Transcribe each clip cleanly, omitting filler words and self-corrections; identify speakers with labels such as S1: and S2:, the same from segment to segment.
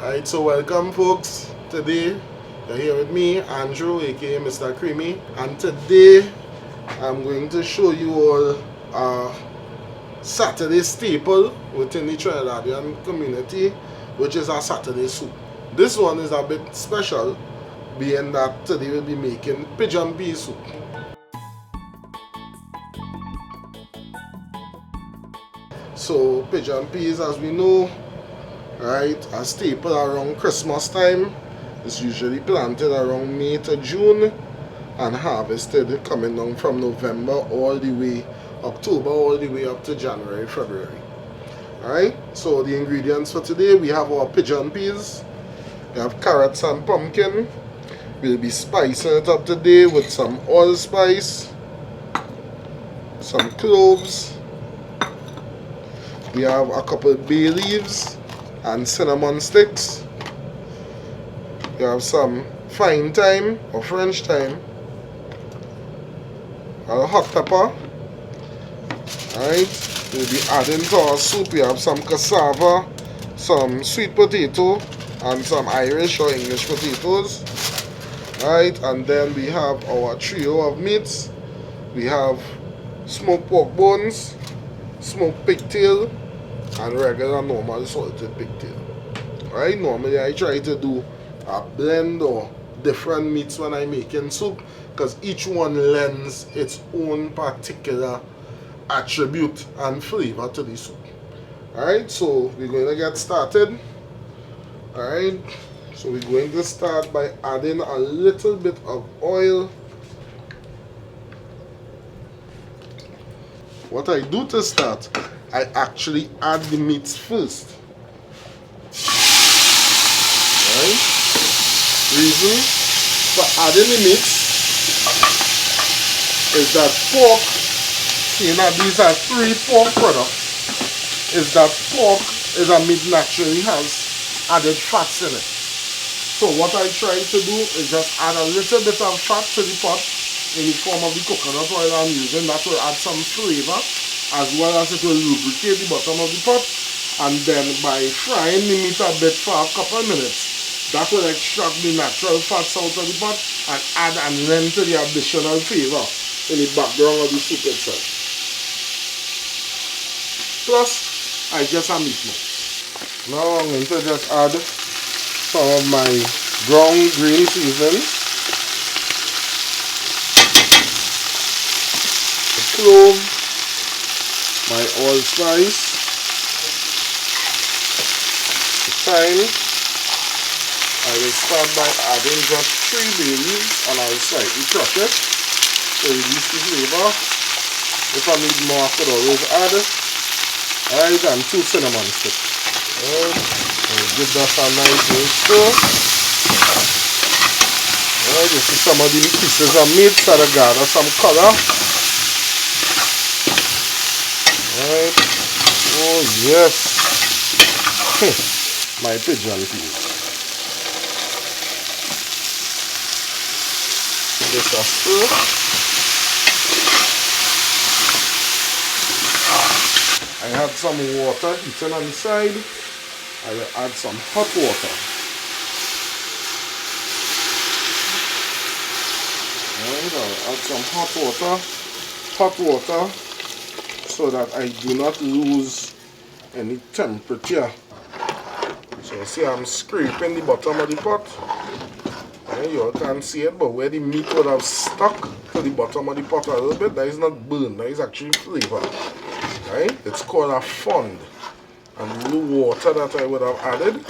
S1: Alright, so welcome folks. Today you're here with me, Andrew, aka Mr. Creme, and today I'm going to show you all a Saturday staple within the Trinidadian community, which is our Saturday soup. This one is a bit special, being that today we'll be making pigeon pea soup. So pigeon peas, as we know, right, a staple around Christmas time. It's usually planted around May to June and harvested coming down from November all the way, October all the way up to January, February. Alright, so the ingredients for today, we have our pigeon peas, we have carrots and pumpkin. We'll be spicing it up today with some allspice, some cloves. We have a couple bay leaves and cinnamon sticks. We have some fine thyme or French thyme, a hot pepper. Alright, we'll be adding to our soup. We have some cassava, some sweet potato, and some Irish or English potatoes. Alright, and then we have our trio of meats. We have smoked pork bones, smoked pigtail, and regular normal salted pigtail. Right, normally I try to do a blend or different meats when I'm making soup, because each one lends its own particular attribute and flavor to the soup. Alright, so we're going to get started. Alright, so we're going to start by adding a little bit of oil. What I do to start, I actually add the meats first. Right? Reason for adding the meats is that pork, seeing that these are 3 pork products, is that pork is a meat naturally has added fats in it. So what I try to do is just add a little bit of fat to the pot in the form of the coconut oil I'm using. That will add some flavor, as well as it will lubricate the bottom of the pot. And then by frying the meat a bit for a couple of minutes, that will extract the natural fats out of the pot and add and lend to the additional flavor in the background of the soup itself. Plus, I just a meat now. Now I'm going to just add some of my ground green seasonings. The clove, my allspice, the thyme. I will start by adding just 3 bay leaves and I will slightly crush it to release the flavor. If I need more, I could always add. Alright, and 2 cinnamon sticks. Alright, I'll give that a nice little stir. Alright, this is some of the pieces of meat that I gather some color. Alright, oh yes, my pigeon peas. This a stir. I had some water heating on the side. I will add some hot water. Alright, I will add some hot water so that I do not lose any temperature. So see, I'm scraping the bottom of the pot. You all can't see it, but where the meat would have stuck to the bottom of the pot a little bit, that is not burned, that is actually flavor. Right? It's called a fond. And the little water that I would have added,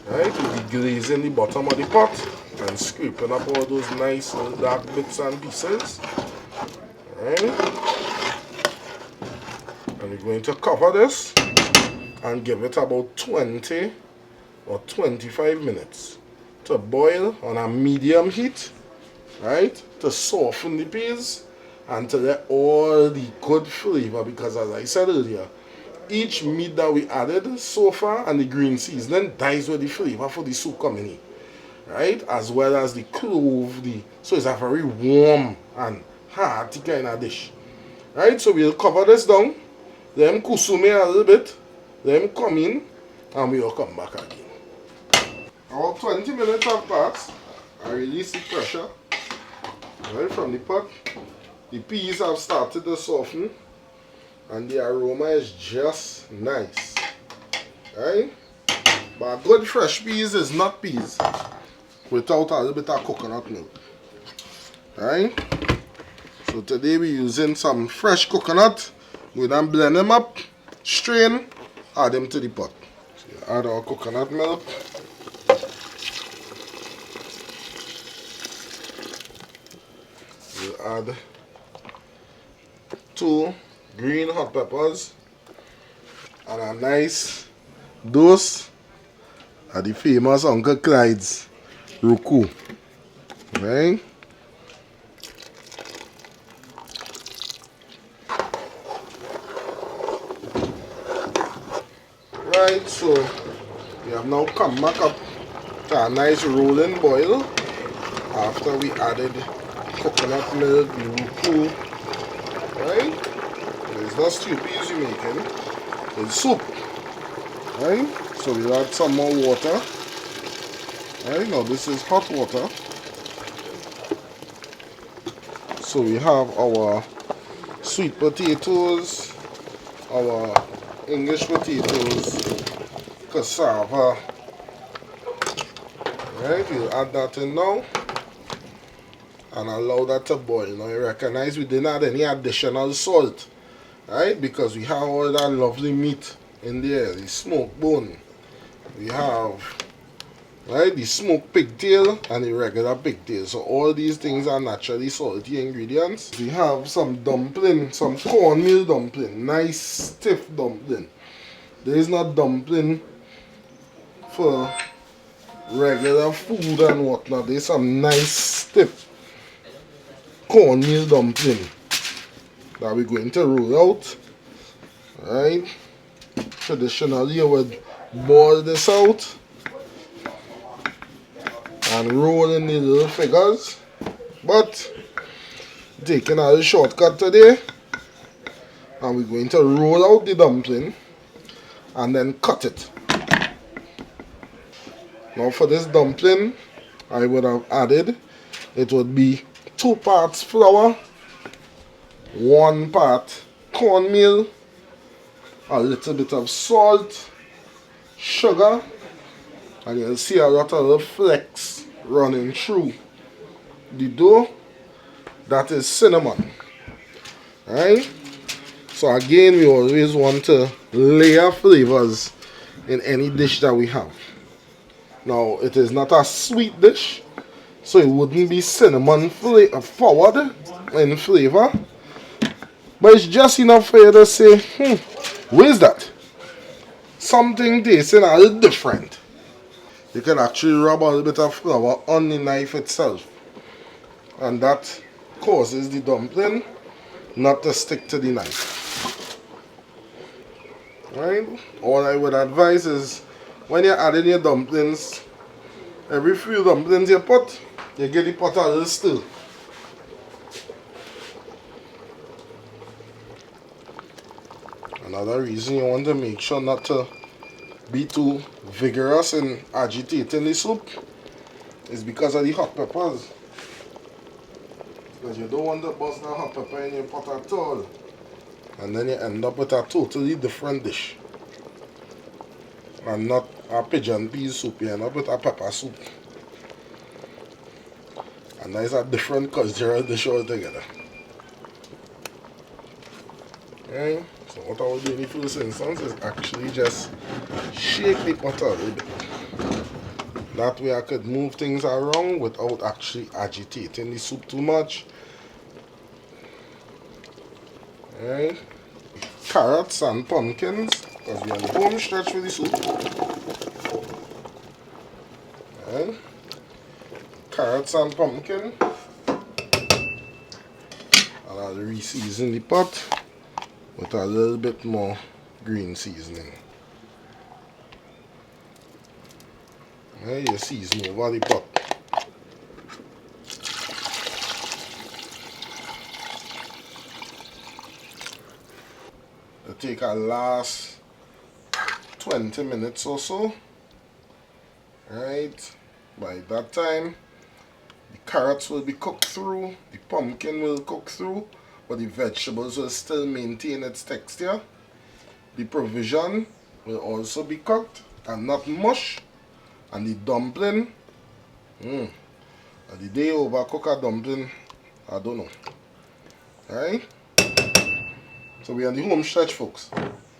S1: right, will be glazing the bottom of the pot and scraping up all those nice little dark bits and pieces. Right? And we're going to cover this and give it about 20 or 25 minutes to boil on a medium heat, right, to soften the peas and to let all the good flavor, because as I said earlier, each meat that we added so far and the green seasoning dies with the flavor for the soup coming in, right, as well as the clove, so it's a very warm and hearty kind of dish. Right, so we'll cover this down, let them consume a little bit, let them come in, and we'll come back again. about 20 minutes have passed. I release the pressure right from the pot. The peas have started to soften and the aroma is just nice. Right? But good fresh peas is not peas without a little bit of coconut milk. Right? So today we're using some fresh coconut. We're going to blend them up, strain, add them to the pot. So add our coconut milk. We'll add 2 green hot peppers and a nice dose of the famous Uncle Clyde's Roku. Right? Right, so we have now come back up to a nice rolling boil after we added coconut milk, the Roku. Right? It's not stew peas you're making, it's soup. Right? So we'll add some more water. Right, now this is hot water. So we have our sweet potatoes, our English potatoes, cassava. Right, we'll add that in now and allow that to boil. Now you recognize we didn't add any additional salt, right? Because we have all that lovely meat in there, the smoked bone. We have, right, the smoked pigtail and the regular pigtail. So all these things are naturally salty ingredients. We have some dumpling, some cornmeal dumpling, nice stiff dumpling. There is not dumpling for regular food and whatnot. There's some nice stiff cornmeal dumpling that we're going to roll out. Right? Traditionally you would boil this out and roll in the little figures, but taking a shortcut today, and we're going to roll out the dumpling and then cut it. Now for this dumpling I would have added, it would be 2 parts flour, 1 part cornmeal, a little bit of salt, sugar, and you'll see a lot of little flecks running through the dough. That is cinnamon. Right? So again, we always want to layer flavors in any dish that we have. Now it is not a sweet dish, so it wouldn't be cinnamon forward in flavor, but it's just enough for you to say, where's that? Something tasting a little different. You can actually rub a little bit of flour on the knife itself, and that causes the dumpling not to stick to the knife. Right? All I would advise is when you're adding your dumplings, every few dumplings you put, you get the pot a little stir. Another reason you want to make sure not to be too vigorous in agitating the soup is because of the hot peppers. Because you don't want to bust that hot pepper in your pot at all, and then you end up with a totally different dish, and not a pigeon peas soup. You end up with a pepper soup, and that is a different cultural dish altogether. Okay, so what I will do in the first instance is actually just shake the pot a little bit. That way I could move things around without actually agitating the soup too much. Right. Carrots and pumpkins, because we are in the home stretch for the soup. Right. Carrots and pumpkin. And I'll re-season the pot with a little bit more green seasoning. You season over the pot. You take a last 20 minutes or so. Right. By that time, the carrots will be cooked through, the pumpkin will cook through, but the vegetables will still maintain its texture. The provision will also be cooked and not mush. And the dumpling, the day overcook a dumpling, I don't know. Alright? So we are on the home stretch, folks.